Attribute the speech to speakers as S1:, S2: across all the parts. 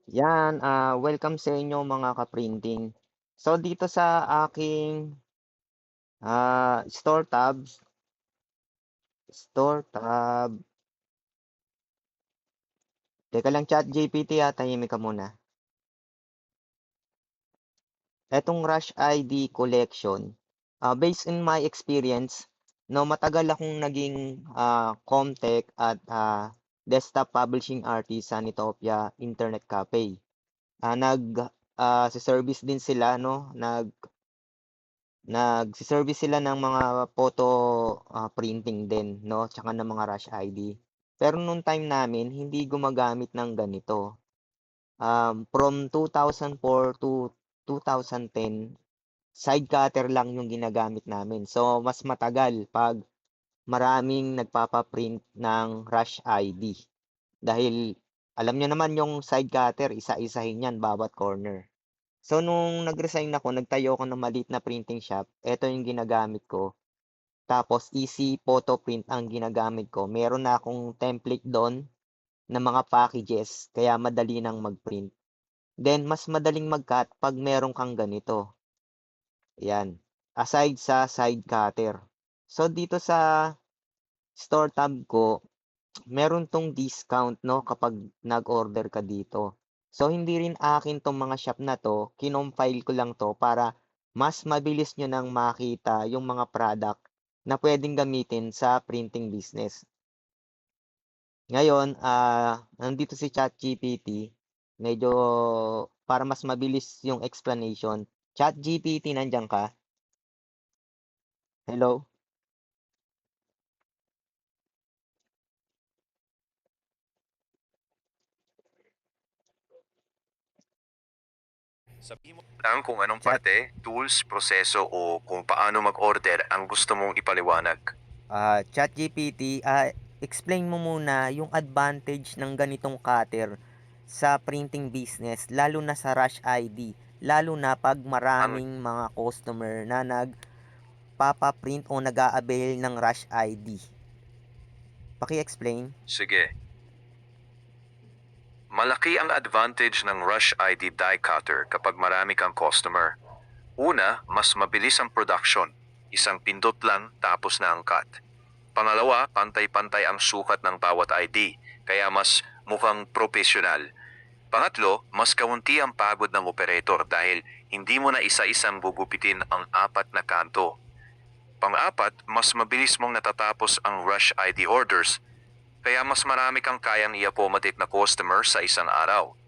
S1: Yan, welcome sa inyo mga ka-printing. So dito sa aking store tab, teka lang ChatGPT tahimik ka muna. Etong Rush ID collection, based in my experience, no, matagal akong naging Comtech at desktop publishing artist sa Nitopia Internet Cafe. Si service din sila, no, nagse-service sila ng mga photo printing din, 'no, tsaka ng mga Rush ID. Pero nung time namin hindi gumagamit ng ganito. From 2004 to 2010, side cutter lang yung ginagamit namin. So mas matagal 'pag maraming nagpapa-print ng Rush ID. Dahil alam niyo naman yung side cutter, isa-isahin yan bawat corner. So nung nag-resign ako, nagtayo ako ng maliit na printing shop, eto yung ginagamit ko. Tapos easy photo print ang ginagamit ko. Meron na akong template do'n na mga packages, kaya madali nang mag-print. Then mas madaling mag-cut 'pag meron kang ganito, 'yan, aside sa side cutter. So dito sa store tab ko, meron 'tong discount 'no, kapag nag-order ka dito. So hindi rin akin 'tong mga shop na 'to, kinompile ko lang 'to para mas mabilis niyo nang makita yung mga product na puwedeng gamitin sa printing business. Ngayon, nandito si ChatGPT, medyo para mas mabilis yung explanation. ChatGPT, nandiyan ka? Hello?
S2: Sabihin mo lang kung anong
S1: Chat
S2: parte, tools, proseso o kung paano mag-order ang gusto mong ipaliwanag.
S1: ChatGPT, explain mo muna yung advantage ng ganitong cutter sa printing business, lalo na sa Rush ID, lalo na 'pag
S2: Ang
S1: maraming mga customer na nagpapa-print o nag-a-avail ng Rush ID. Paki-explain.
S2: Sige, malaki ang advantage ng Rush ID die cutter kapag marami kang customer. Una, mas mabilis ang production. Isang pindot lang tapos na ang cut. Pangalawa, pantay-pantay ang sukat ng bawat ID, kaya mas mukhang profesional. Pangatlo, mas kaunti ang pagod ng operator dahil hindi mo na isa-isang gugupitin ang apat na kanto. Pang-apat, mas mabilis mong natatapos ang rush ID orders, kaya mas marami kang kayang i-accommodate na customer sa isang araw.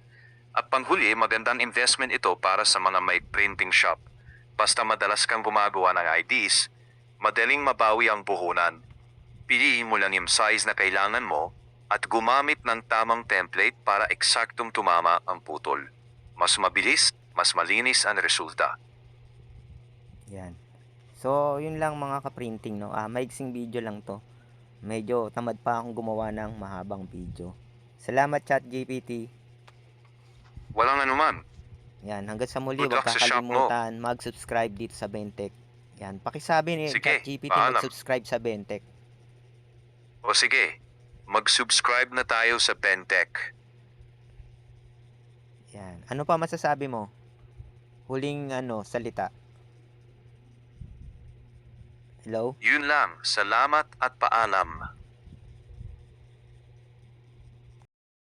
S2: At panghuli, magandang investment ito para sa mga may printing shop. Basta madalas kang gumagawa ng IDs, madaling mabawi ang puhunan. Piliin mo lang yung size na kailangan mo at gumamit ng tamang template para eksaktong tumama ang putol. Mas mabilis, mas malinis ang resulta.
S1: Yan. So, yun lang mga ka-printing, no? Maiksing video lang to. Medyo tamad pa akong gumawa ng mahabang video. Salamat ChatGPT.
S2: Walang anuman.
S1: Yan, hanggang sa muli,
S2: Good
S1: huwag
S2: luck sa shop mo.
S1: kakalimutan mag-subscribe dito sa Bentech. Yan, pakisabi ni
S2: Sige,
S1: ChatGPT
S2: paalam.
S1: mag-subscribe sa Bentech.
S2: O sige, mag-subscribe na tayo sa Pentech.
S1: Yan. Ano pa masasabi mo? Huling salita. Hello?
S2: Yun lang, salamat at paalam.